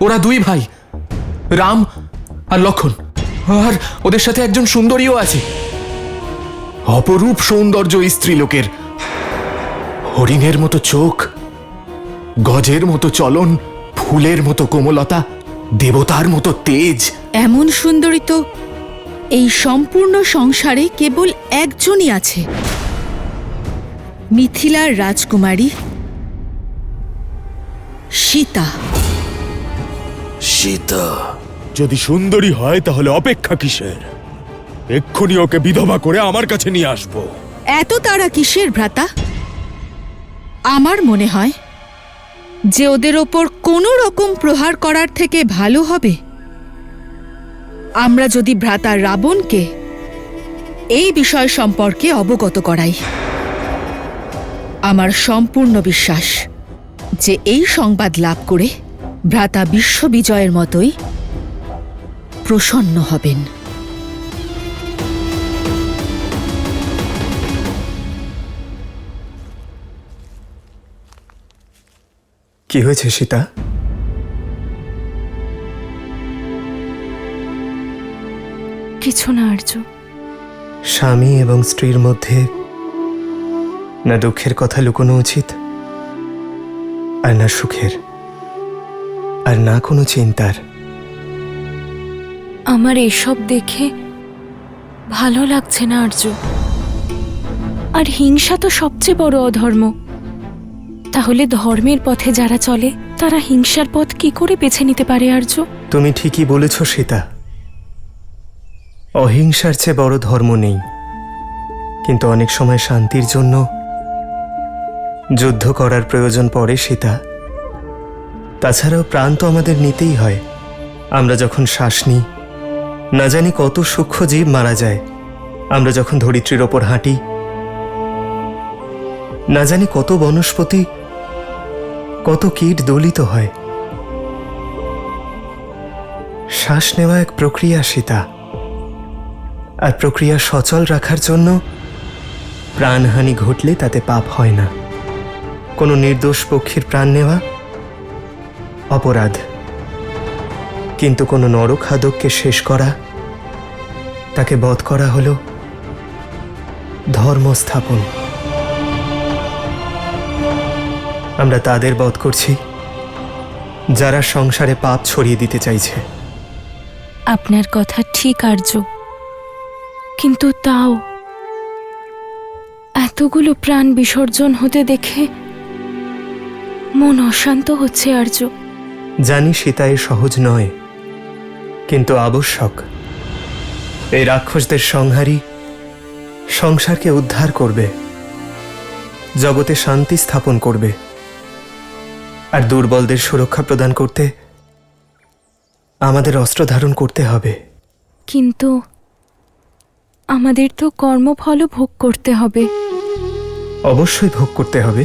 ওরা দুই ভাই, রাম আর লক্ষণ, আর ওদের সাথে একজন সুন্দরীও আছে। অপরূপ সৌন্দর্য স্ত্রীলোকের, হরিণের মতো চোখ, গজের মতো চলন, ফুলের মতো কোমলতা, দেবতার মতো তেজ। এমন সুন্দরী তো এই সম্পূর্ণ সংসারে কেবল একজনই আছে, মিথিলার রাজকুমারী সীতা। সীতা যদি সুন্দরী হয় তাহলে অপেক্ষা কিসের? এক্ষুনি ওকে বিধবা করে আমার কাছে নিয়ে আসবো। এত তাড়া কিসের ভ্রাতা? আমার মনে হয় যে ওদের ওপর কোনো রকম প্রহার করার থেকে ভালো হবে আমরা যদি ভ্রাতা রাবণকে এই বিষয় সম্পর্কে অবগত করাই। আমার সম্পূর্ণ বিশ্বাস যে এই সংবাদ লাভ করে ভ্রাতা বিশ্ববিজয়ের মতোই প্রসন্ন হবেন। কি হয়েছে সীতা? কিছু না আর্য। স্বামী এবং স্ত্রীর মধ্যে না দুঃখের কথা লুকোনো উচিত, আর না সুখের, আর না কোনো চিন্তার। আমার এসব দেখে ভালো লাগছে না আর্য। আর হিংসা তো সবচেয়ে বড় অধর্ম। তাহলে ধর্মের পথে যারা চলে তারা হিংসার পথ কি করে বেছে নিতে পারে আর্য? তুমি ঠিকই বলেছ সীতা, অহিংসার চেয়ে বড় ধর্ম নেই। কিন্তু অনেক সময় শান্তির জন্য যুদ্ধ করার প্রয়োজন পড়ে সীতা। তাছাড়াও প্রাণ তো আমাদের নিতেই হয়। আমরা যখন শ্বাস নিই, না জানি কত সূক্ষ্ম জীব মারা যায়। আমরা যখন ধরিত্রীর ওপর হাঁটি, না জানি কত বনস্পতি, কত কীট দলিত হয়। শ্বাস নেওয়া এক প্রক্রিয়া সীতা, আর প্রক্রিয়া সচল রাখার জন্য প্রাণহানি ঘটলে তাতে পাপ হয় না। কোনো নির্দোষ পক্ষীর প্রাণ নেওয়া অপরাধ, কিন্তু কোনো নরখাদককে শেষ করা, তাকে বধ করা হলো ধর্ম স্থাপন। আমরা তাদের বধ করছি যারা সংসারে পাপ ছড়িয়ে দিতে চাইছে। আপনার কথা ঠিক আর্য, কিন্তু তাও এতগুলো প্রাণ বিসর্জন হতে দেখে মন অশান্ত হচ্ছে আর্য। জানি সীতা এ সহজ নয়, কিন্তু আবশ্যক। এই রাক্ষসদের সংহারই সংসারকে উদ্ধার করবে, জগতে শান্তি স্থাপন করবে, আর দুর্বলদের সুরক্ষা প্রদান করতে আমাদের অস্ত্র ধারণ করতে হবে। কিন্তু আমাদের তো কর্মফলও ভোগ করতে হবে। অবশ্যই ভোগ করতে হবে।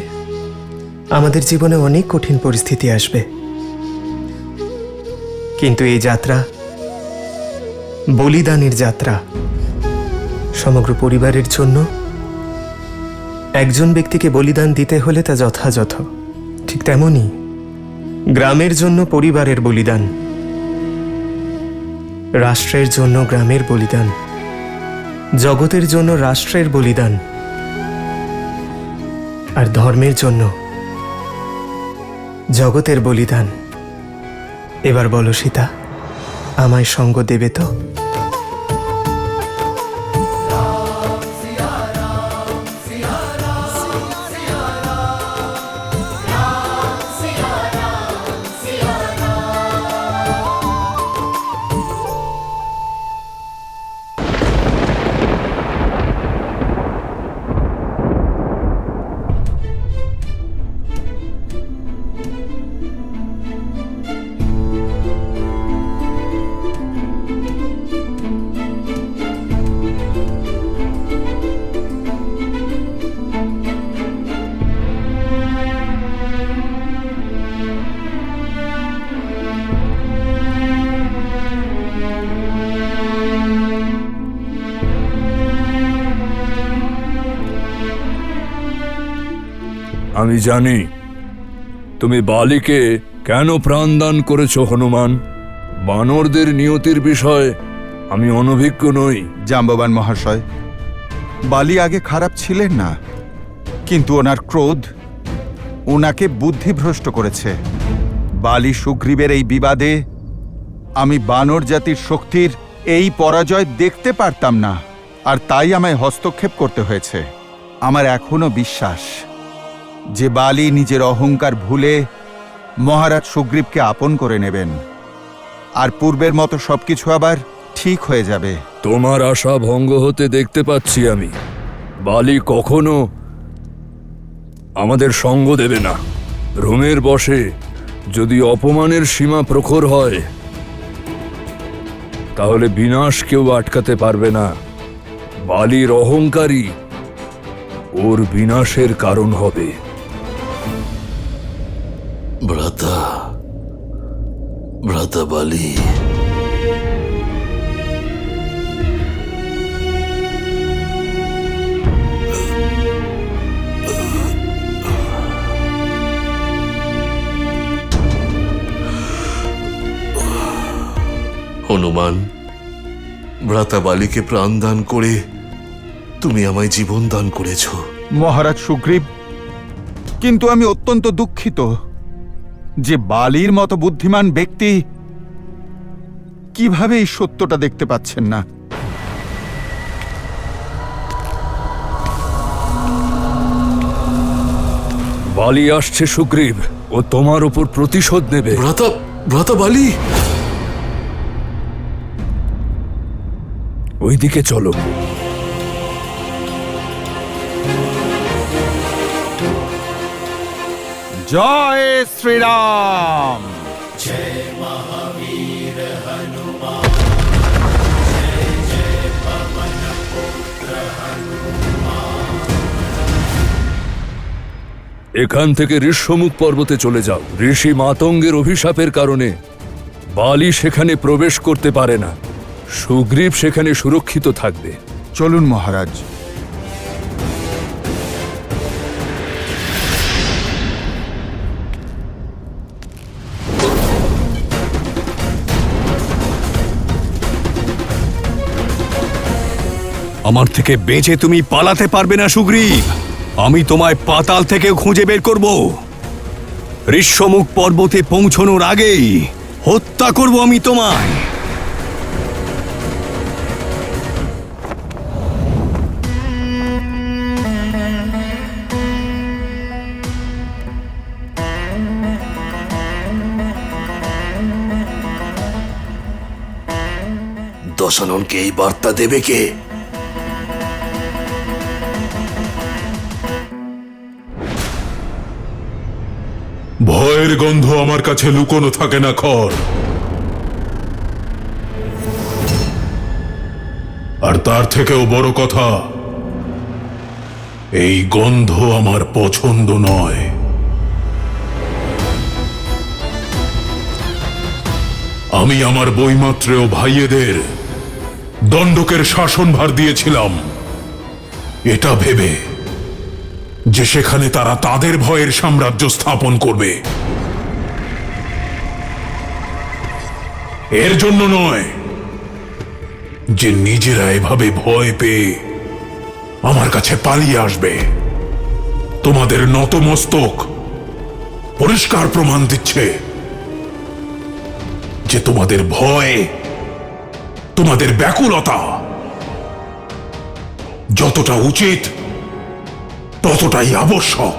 আমাদের জীবনে অনেক কঠিন পরিস্থিতি আসবে, কিন্তু এই যাত্রা বলিদানের যাত্রা। সমগ্র পরিবারের জন্য একজন ব্যক্তিকে বলিদান দিতে হলে তা যথাযথ। ঠিক তেমনি গ্রামের জন্য পরিবারের বলিদান, রাষ্ট্রের জন্য গ্রামের বলিদান, জগতের জন্য রাষ্ট্রের বলিদান, আর ধর্মের জন্য জগতের বলিদান। এবার বলো সীতা, আমায় সঙ্গ দেবে তো? আমি জানি তুমি বালিকে কেন প্রাণদান করেছ হনুমান? বানরদের নিয়তির বিষয়ে আমি অনভিজ্ঞ নই। জাম্ববান মহাশয়, বালি আগে খারাপ ছিলেন না, কিন্তু ওনার ক্রোধ ওনাকে বুদ্ধিভ্রষ্ট করেছে। বালি সুগ্রীবের এই বিবাদে আমি বানর জাতির শক্তির এই পরাজয় দেখতে পারতাম না, আর তাই আমায় হস্তক্ষেপ করতে হয়েছে। আমার এখনো বিশ্বাস যে বালি নিজের অহংকার ভুলে মহারাজ সুগ্রীবকে আপন করে নেবেন, আর পূর্বের মতো সবকিছু আবার ঠিক হয়ে যাবে। তোমার আশা ভঙ্গ হতে দেখতে পাচ্ছি আমি। বালি কখনো আমাদের সঙ্গ দেবে না। রোমের বশে যদি অপমানের সীমা প্রখর হয়, তাহলে বিনাশ কেউ আটকাতে পারবে না। বালির অহংকারী ওর বিনাশের কারণ হবে। ভ্রাতা, ভ্রাতা বালি, হনুমান, ভ্রাতা বালিকে প্রাণ দান করে তুমি আমায় জীবন দান করেছ। মহারাজ সুগ্রীব, কিন্তু আমি অত্যন্ত দুঃখিত যে বালির মতো বুদ্ধিমান ব্যক্তি কিভাবে এই সত্যটা দেখতে পাচ্ছেন না। বালি আসছে সুগ্রীব, ও তোমার উপর প্রতিশোধ নেবে। ভ্রাতা, ভ্রাতা বালি, ওইদিকে চলো। জয় শ্রীরাম। এখান থেকে ঋষ্যমুখ পর্বতে চলে যাও। ঋষি মাতঙ্গের অভিশাপের কারণে বালি সেখানে প্রবেশ করতে পারে না। সুগ্রীব সেখানে সুরক্ষিত থাকবে। চলুন মহারাজ। আমার থেকে বেঁচে তুমি পালাতে পারবে না সুগ্রীব। আমি তোমায় পাতাল থেকে খুঁজে বের করব। ঋষ্যমুখ পর্বতে পৌঁছানোর আগেই হত্যা করব আমি তোমায়। দশাননকে এই বার্তা দেবে কে? ভয়ের গন্ধ আমার কাছে লুকোনো থাকে না খর, আর তার থেকেও বড় কথা, এই গন্ধ আমার পছন্দ নয়। আমি আমার বৈমাত্রেয় ভাইয়েদের দণ্ডকের শাসনভার দিয়েছিলাম, এটা ভেবে যে সেখানে তারা তাদের ভয়ের সাম্রাজ্য স্থাপন করবে। এর জন্য নয় যে নিজেরা এভাবে ভয় পেয়ে আমার কাছে পালিয়ে আসবে। তোমাদের নতমস্তক পরিষ্কার প্রমাণ দিচ্ছে যে তোমাদের ভয়, তোমাদের ব্যাকুলতা যতটা উচিত ততটাই আবশ্যক।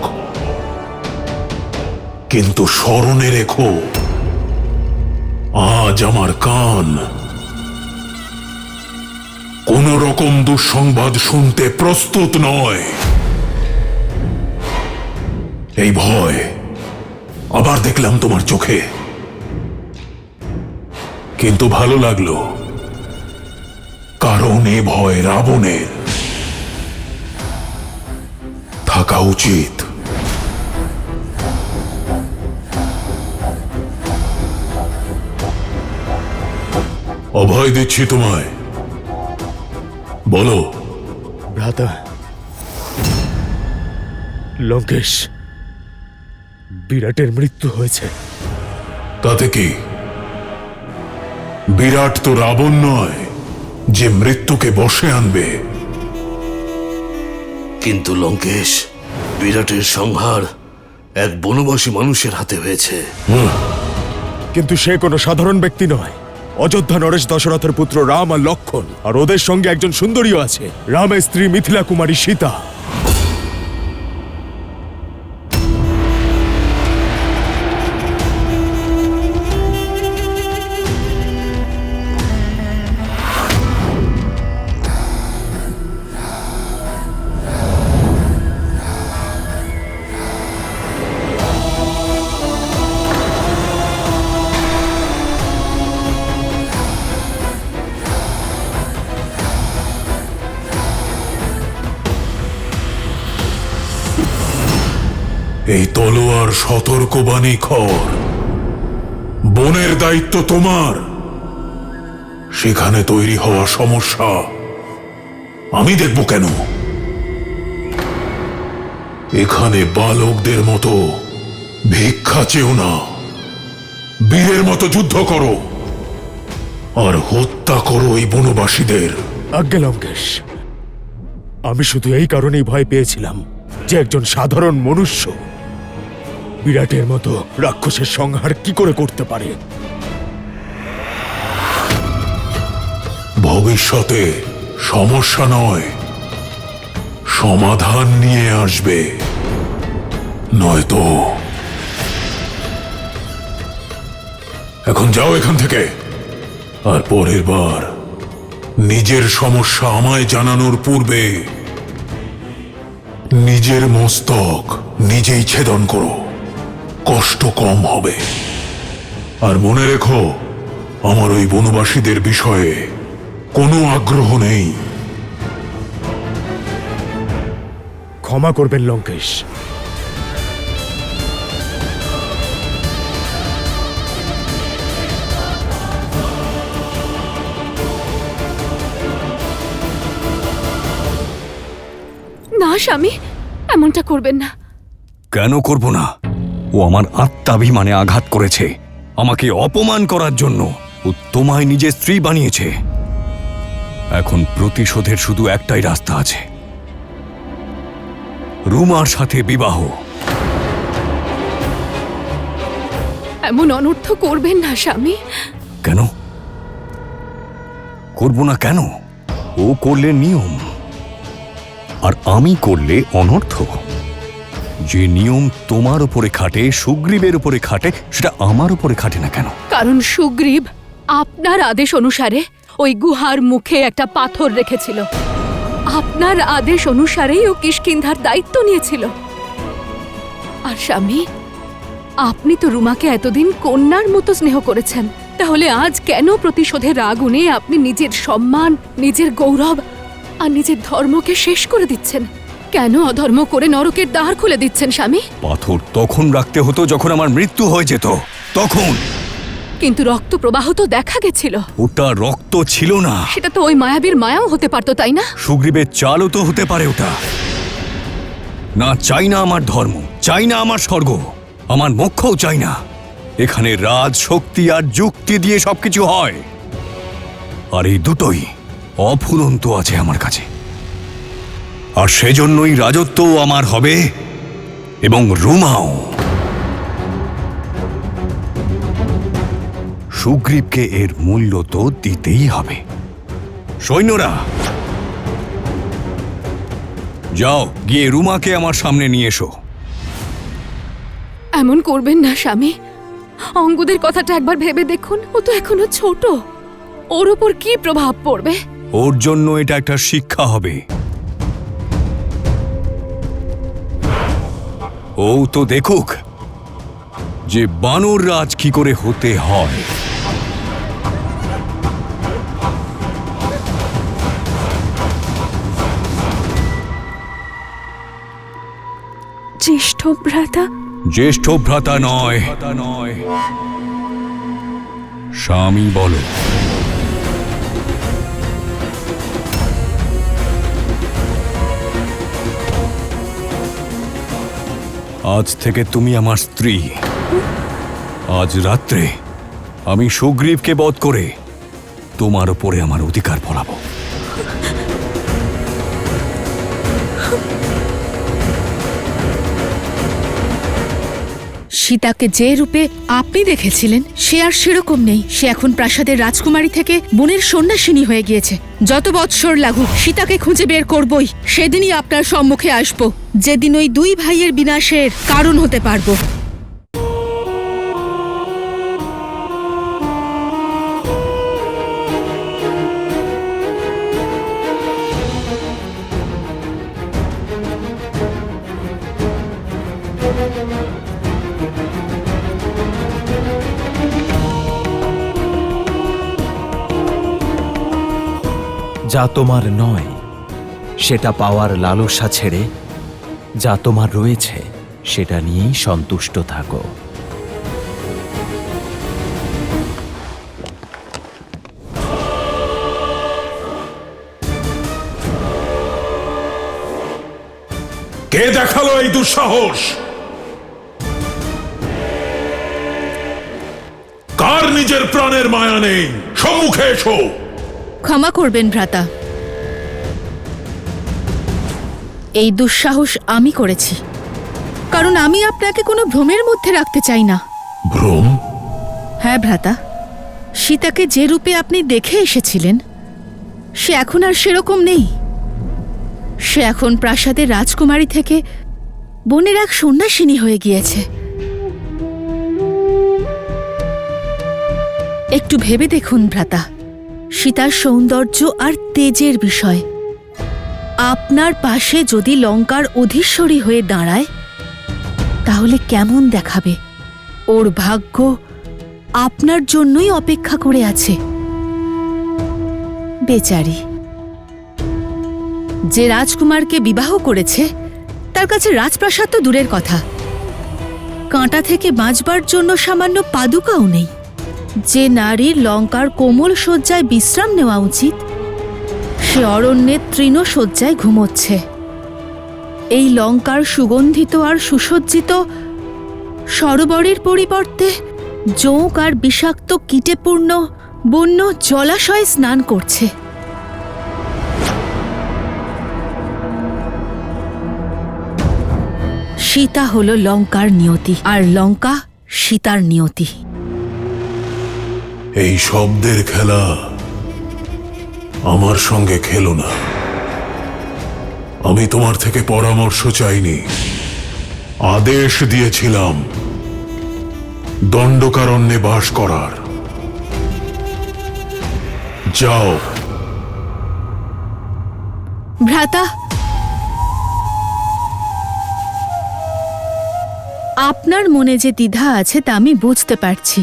কিন্তু স্মরণে রেখো, আজ আমার কান কোন রকম দুঃসংবাদ শুনতে প্রস্তুত নয়। এই ভয় আবার দেখলাম তোমার চোখে, কিন্তু ভালো লাগলো, কারণ এ ভয় রাবণের। থাকা উচিত। অভয় দিচ্ছি তোমায়, বলো। ভ্রাতা, লঙ্কেশ, বিরাটের মৃত্যু হয়েছে। তাতে কি? বিরাট তো রাবণ নয় যে মৃত্যুকে বশে আনবে। কিন্তু লঙ্কেশ, বিরাটের সংহার এক বনবাসী মানুষের হাতে হয়েছে। কিন্তু সে কোনো সাধারণ ব্যক্তি নয়। অযোধ্যা নরেশ দশরথের পুত্র রাম আর লক্ষণ, আর ওদের সঙ্গে একজন সুন্দরীও আছে, রামের স্ত্রী মিথিলা কুমারী সীতা। এই তলোয়ার সতর্কবাণী খর। বনের দায়িত্ব তোমার। সেখানে তৈরি হওয়া সমস্যা আমি দেখব কেন? এখানে বালকদের মতো ভিক্ষা চেও না। বীরের মতো যুদ্ধ করো আর হত্যা করো এই বনবাসীদের। আজ্ঞে লঙ্কেশ, আমি শুধু এই কারণেই ভয় পেয়েছিলাম যে একজন সাধারণ মনুষ্য বিরাটের মতো রাক্ষসের সংহার কি করে করতে পারে। ভবিষ্যতে সমস্যা নয়, সমাধান নিয়ে আসবে, নয়তো। এখন যাও এখান থেকে, আর পরের বার নিজের সমস্যা আমায় জানানোর পূর্বে নিজের মস্তক নিজেই ছেদন করো, কষ্ট কম হবে। আর মনে রেখো, আমার ওই বনবাসীদের বিষয়ে কোনো আগ্রহ নেই। ক্ষমা করবেন লঙ্কেশ। না স্বামী, এমনটা করবেন না। কেন করব না? ও আমার আত্মাভিমানে আঘাত করেছে, আমাকে অপমান করার জন্য ও তোমায় নিজের স্ত্রী বানিয়েছে। এখন প্রতিশোধের শুধু একটাই রাস্তা আছে, রুমার সাথে বিবাহ। এমন অনর্থ করবেন না স্বামী। কেন করব না? কেন? ও করলে নিয়ম, আর আমি করলে অনর্থ। যে নিয়ম তোমার উপরে খাটে, সুগ্রীবের উপরে খাটে, সেটা আমার উপরে খাটে না কেন? কারণ সুগ্রীব আপনার আদেশ অনুসারে ওই গুহার মুখে একটা পাথর রেখেছিল। আপনার আদেশ অনুসারেই ও কিষ্কিন্ধার দায়িত্ব নিয়েছিল। আর স্বামী, আপনি তো রুমাকে এতদিন কন্যার মতো স্নেহ করেছেন, তাহলে আজ কেন প্রতিশোধের আগুনে আপনি নিজের সম্মান, নিজের গৌরব আর নিজের ধর্মকে শেষ করে দিচ্ছেন? কেন অধর্ম করে নরকের দ্বার খুলে দিচ্ছেন স্বামী? পাথর তখন রাখতে হতো যখন আমার মৃত্যু হয়ে যেত, তখন। কিন্তু রক্ত প্রবাহ তো দেখা গেছিল। ওটা রক্ত ছিল না, সেটা তো ওই মায়াবীর মায়াও হতে পারতো, তাই না? সুগ্রীবের চালও তো হতে পারে ওটা। না, চাই না আমার ধর্ম, চাই না আমার স্বর্গ, আমার মোক্ষও চাই না। এখানে রাজ, শক্তি আর যুক্তি দিয়ে সবকিছু হয়, আর এই দুটোই অফুরন্ত আছে আমার কাছে। আর সেজন্যই রাজত্বও আমার হবে এবং রুমাও। সুগ্রীবকে এর মূল্য তো দিতেই হবে। সৈন্যরা, যাও গিয়ে রুমাকে আমার সামনে নিয়ে এসো। এমন করবেন না স্বামী। অঙ্গদের কথাটা একবার ভেবে দেখুন, ও তো এখনো ছোট, ওর উপর কি প্রভাব পড়বে? ওর জন্য এটা একটা শিক্ষা হবে। ও তো দেখুক যে বানর রাজ কি করে হতে হয়। জ্যেষ্ঠ ভ্রাতা? জ্যেষ্ঠ ভ্রাতা নয়, স্বামী বলো। আজ থেকে তুমি আমার স্ত্রী, আজ রাত্রে আমি সুগ্রীবকে বধ করে তোমার উপরে আমার অধিকার ফলাবো। সীতাকে যে রূপে আপনি দেখেছিলেন সে আর সেরকম নেই। সে এখন প্রাসাদের রাজকুমারী থেকে বনের সন্ন্যাসিনী হয়ে গিয়েছে। যত বৎসর লাগুক সীতাকে খুঁজে বের করবই। সেদিনই আপনার সম্মুখে আসব, যেদিন ওই দুই ভাইয়ের বিনাশের কারণ হতে পারবো। যা তোমার নয় সেটা পাওয়ার লালসা ছেড়ে যা তোমার রয়েছে সেটা নিয়েই সন্তুষ্ট থাকো। কে দেখালো এই দুঃসাহস? কার নিজের প্রাণের মায়া নেই? সম্মুখে এসো। ক্ষমা করবেন ভ্রাতা, এই দুঃসাহস আমি করেছি, কারণ আমি আপনাকে কোনো ভ্রমের মধ্যে রাখতে চাই না। ভ্রম? হ্যাঁ ভ্রাতা, সীতাকে যে রূপে আপনি দেখে এসেছিলেন সে এখন আর সেরকম নেই। সে এখন প্রাসাদের রাজকুমারী থেকে বনের এক সন্ন্যাসিনী হয়ে গিয়েছে। একটু ভেবে দেখুন ভ্রাতা, সীতার সৌন্দর্য আর তেজের বিষয়। আপনার পাশে যদি লঙ্কার অধীশ্বরী হয়ে দাঁড়ায় তাহলে কেমন দেখাবে? ওর ভাগ্য আপনার জন্যই অপেক্ষা করে আছে। বেচারি, যে রাজকুমারকে বিবাহ করেছে তার কাছে রাজপ্রাসাদ তো দূরের কথা, কাঁটা থেকে বাঁচবার জন্য সামান্য পাদুকাও নেই। যে নারীর লঙ্কার কোমল শয্যায় বিশ্রাম নেওয়া উচিত সে অরণ্যের তৃণশয্যায় ঘুমোচ্ছে। এই লঙ্কার সুগন্ধিত আর সুসজ্জিত সরোবরের পরিবর্তে জোঁক আর বিষাক্ত কীটেপূর্ণ বন্য জলাশয়ে স্নান করছে। সীতা হল লঙ্কার নিয়তি, আর লঙ্কা সীতার নিয়তি। এই শব্দের খেলা আমার সঙ্গে খেলো না। আমি তোমার থেকে পরামর্শ চাইনি, আদেশ দিয়েছিলাম দণ্ডকারণ্যে বাস করার। যাও। ভ্রাতা, আপনার মনে যে দ্বিধা আছে তা আমি বুঝতে পারছি।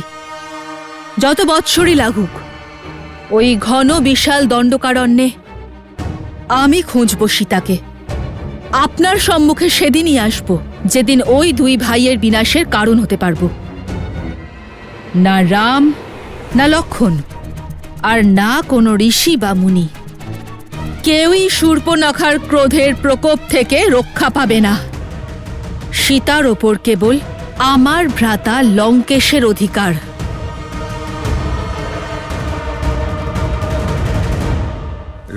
যত বৎসরই লাগুক ওই ঘন বিশাল দণ্ডকারণ্যে আমি খুঁজব সীতাকে। আপনার সম্মুখে সেদিনই আসব যেদিন ওই দুই ভাইয়ের বিনাশের কারণ হতে পারব। না রাম, না লক্ষ্মণ, আর না কোনো ঋষি বা মুনি, কেউই শূর্পণখার ক্রোধের প্রকোপ থেকে রক্ষা পাবে না। সীতার ওপর কেবল আমার ভ্রাতা লঙ্কেশের অধিকার।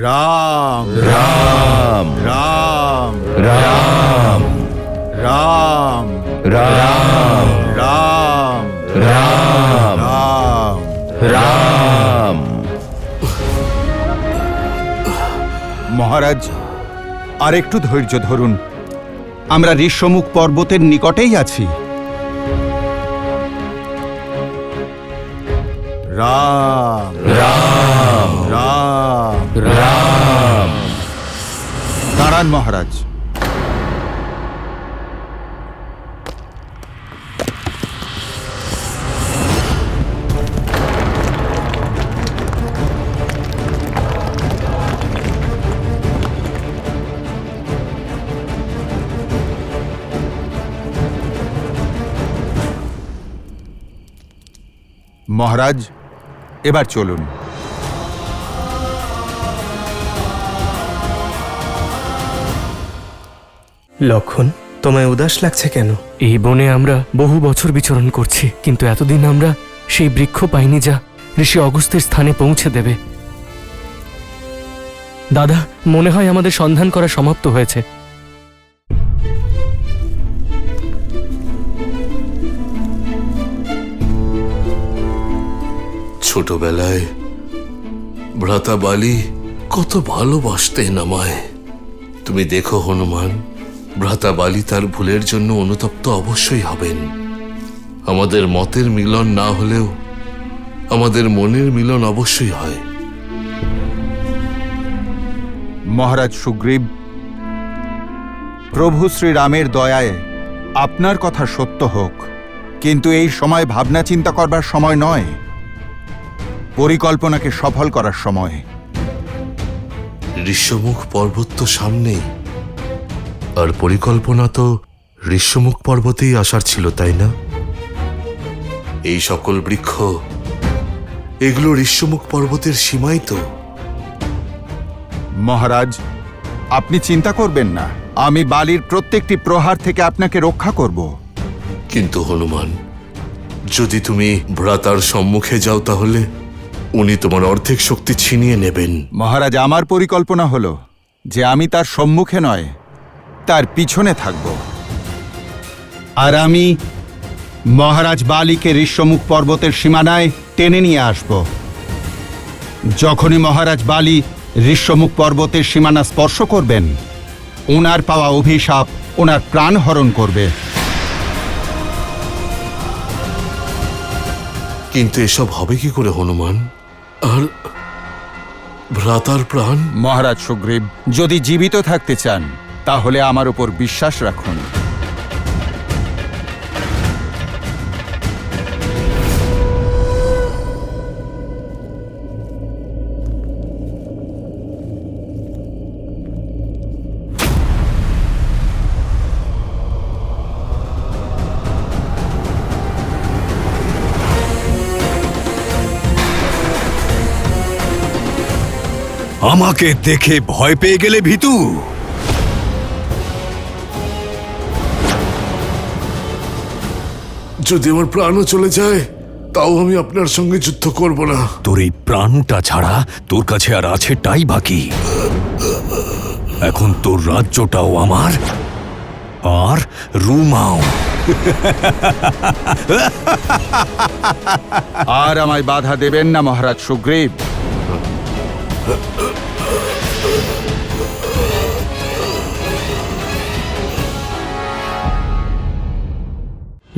রাম রাম রাম রাম রাম রাম রাম রাম রাম। মহারাজ, আর একটু ধৈর্য ধরুন, আমরা ঋষ্যমুখ পর্বতের নিকটেই আছি। রাম রাম রাম রাম। দাঁড়ান মহারাজ। মহারাজ, এবার চলুন। লক্ষণ, তোমায় উদাস লাগছে কেন? এই বনে আমরা বহু বছর বিচরণ করছি, কিন্তু এতদিন আমরা সেই বৃক্ষ পাইনি যা ঋষি অগস্ত্যের স্থানে পৌঁছে দেবে। দাদা, মনে হয় আমাদের সন্ধান করা সমাপ্ত হয়েছে। ছোটবেলায় ভ্রাতা বালি কত ভালোবাসতেন আমায়। তুমি দেখো হনুমান, ভ্রাতা বালি তার ভুলের জন্য অনুতপ্ত অবশ্যই হবেন। আমাদের মতের মিলন না হলেও আমাদের মনের মিলন অবশ্যই হয়। মহারাজ সুগ্রীব, প্রভু শ্রীরামের দয়ায় আপনার কথা সত্য হোক, কিন্তু এই সময় ভাবনা চিন্তা করবার সময় নয়, পরিকল্পনাকে সফল করার সময়। ঋষ্যমুখ পর্বত তো সামনেই, আর পরিকল্পনা তো ঋষ্যমুখ পর্বতেই আসার ছিল, তাই না? এই সকল বৃক্ষ, এগুলো ঋষ্যমুখ পর্বতের সীমাই তো। মহারাজ, আপনি চিন্তা করবেন না, আমি বালির প্রত্যেকটি প্রহার থেকে আপনাকে রক্ষা করব। কিন্তু হনুমান, যদি তুমি ভ্রাতার সম্মুখে যাও তাহলে উনি তোমার অর্ধেক শক্তি ছিনিয়ে নেবেন। মহারাজ, আমার পরিকল্পনা হলো যে আমি তার সম্মুখে নয়, তার পিছনে থাকব, আর আমি মহারাজ বালিকে ঋষ্যমুখ পর্বতের সীমানায় টেনে নিয়ে আসব। যখনই মহারাজ বালি ঋষ্যমুখ পর্বতের সীমানা স্পর্শ করবেন, ওনার পাওয়া অভিশাপ ওনার প্রাণ হরণ করবে। কিন্তু এসব হবে কি করে হনুমান? আর ভ্রাতার প্রাণ? মহারাজ সুগ্রীব, যদি জীবিত থাকতে চান তাহলে আমার উপর বিশ্বাস রাখুন। আমাকে দেখে ভয় পেয়ে গেলে ভীতু? যদি আমার প্রাণও চলে যায় তাও আমি আপনার সঙ্গে যুদ্ধ করব না। তোর এই প্রাণটা ছাড়া তোর কাছে আর আছেটাই বাকি। এখন তোর রাজ্যটাও আমার, আর রুমাও। আর আমায় বাধা দেবেন না মহারাজ সুগ্রীব।